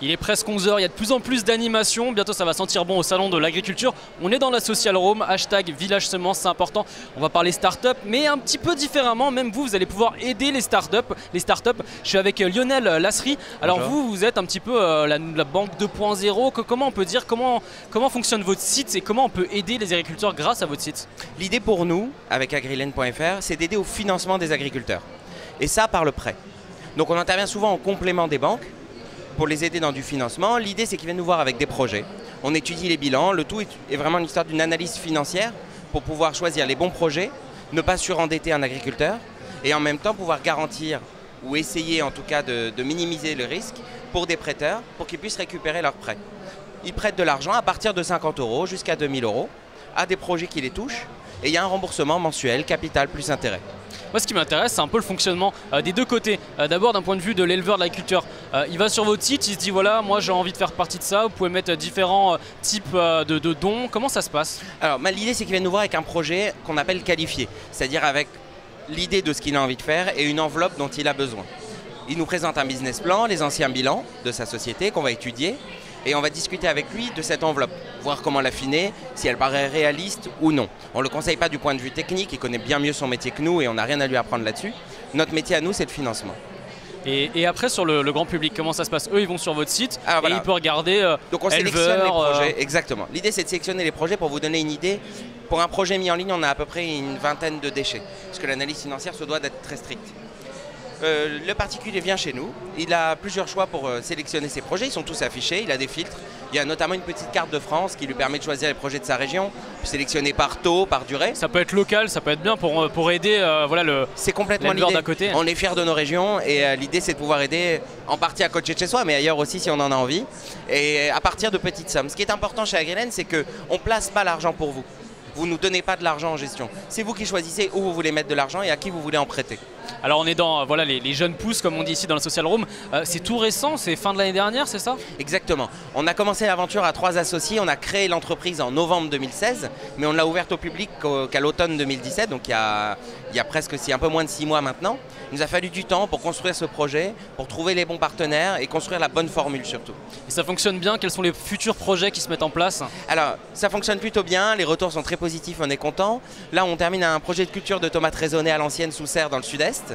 Il est presque 11 h, il y a de plus en plus d'animations, bientôt ça va sentir bon au salon de l'agriculture. On est dans la Social Room, hashtag Village Semence, c'est important. On va parler start-up, mais un petit peu différemment, même vous allez pouvoir aider les start-up. Je suis avec Lionel Lasserie. Alors vous êtes un petit peu la banque 2.0, comment on peut dire, comment fonctionne votre site et comment on peut aider les agriculteurs grâce à votre site? L'idée pour nous, avec agrilen.fr, c'est d'aider au financement des agriculteurs. Et ça par le prêt. Donc on intervient souvent en complément des banques, pour les aider dans du financement. L'idée, c'est qu'ils viennent nous voir avec des projets. On étudie les bilans. Le tout est vraiment une histoire d'une analyse financière pour pouvoir choisir les bons projets, ne pas surendetter un agriculteur et en même temps pouvoir garantir ou essayer en tout cas de minimiser le risque pour des prêteurs pour qu'ils puissent récupérer leurs prêts. Ils prêtent de l'argent à partir de 50 € jusqu'à 2000 € à des projets qui les touchent et il y a un remboursement mensuel, capital plus intérêt. Moi, ce qui m'intéresse, c'est un peu le fonctionnement des deux côtés. D'abord, d'un point de vue de l'éleveur, de l'agriculteur, il va sur votre site, il se dit voilà, moi j'ai envie de faire partie de ça. Vous pouvez mettre différents types de dons. Comment ça se passe? Alors, l'idée, c'est qu'il vienne nous voir avec un projet qu'on appelle qualifié, c'est-à-dire avec l'idée de ce qu'il a envie de faire et une enveloppe dont il a besoin. Il nous présente un business plan, les anciens bilans de sa société qu'on va étudier. Et on va discuter avec lui de cette enveloppe, voir comment l'affiner, si elle paraît réaliste ou non. On ne le conseille pas du point de vue technique, il connaît bien mieux son métier que nous et on n'a rien à lui apprendre là-dessus. Notre métier à nous, c'est le financement. Et après, sur le grand public, comment ça se passe? Eux, ils vont sur votre site et ils peuvent regarder donc on sélectionne les projets, exactement. L'idée, c'est de sélectionner les projets pour vous donner une idée. Pour un projet mis en ligne, on a à peu près une vingtaine de déchets, parce que l'analyse financière se doit d'être très stricte. Le particulier vient chez nous, il a plusieurs choix pour sélectionner ses projets, ils sont tous affichés, il a des filtres. Il y a notamment une petite carte de France qui lui permet de choisir les projets de sa région, sélectionner par taux, par durée. Ça peut être local, ça peut être bien pour aider voilà, c'est complètement l'idée. D'à côté. On est fiers de nos régions et l'idée c'est de pouvoir aider en partie à côté de chez soi, mais ailleurs aussi si on en a envie, et à partir de petites sommes. Ce qui est important chez Agrilen, c'est qu'on ne place pas l'argent pour vous. Vous ne nous donnez pas de l'argent en gestion. C'est vous qui choisissez où vous voulez mettre de l'argent et à qui vous voulez en prêter. Alors on est dans voilà, les jeunes pousses, comme on dit ici dans la Social Room. C'est tout récent, c'est fin de l'année dernière, c'est ça? Exactement. On a commencé l'aventure à 3 associés. On a créé l'entreprise en novembre 2016, mais on l'a ouverte au public qu'à l'automne 2017, donc il y a presque un peu moins de 6 mois maintenant. Il nous a fallu du temps pour construire ce projet, pour trouver les bons partenaires et construire la bonne formule surtout. Et ça fonctionne bien? Quels sont les futurs projets qui se mettent en place? Alors, ça fonctionne plutôt bien, les retours sont très positifs, on est content. Là, on termine un projet de culture de tomates raisonnées à l'ancienne sous serre dans le sud-est.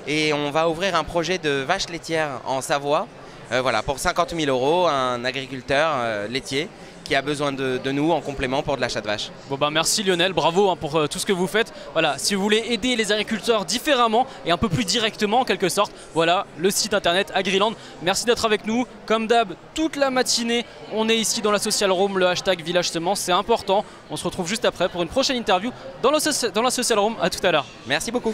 Et on va ouvrir un projet de vaches laitières en Savoie, voilà, pour 50 000 €, un agriculteur laitier qui a besoin de nous en complément pour de l'achat de vaches. Bon bah merci Lionel, bravo pour tout ce que vous faites. Voilà, si vous voulez aider les agriculteurs différemment et un peu plus directement en quelque sorte, voilà le site internet Agriland. Merci d'être avec nous. Comme d'hab, toute la matinée, on est ici dans la Social Room, le hashtag Village Semence, c'est important. On se retrouve juste après pour une prochaine interview dans la Social Room. À tout à l'heure. Merci beaucoup.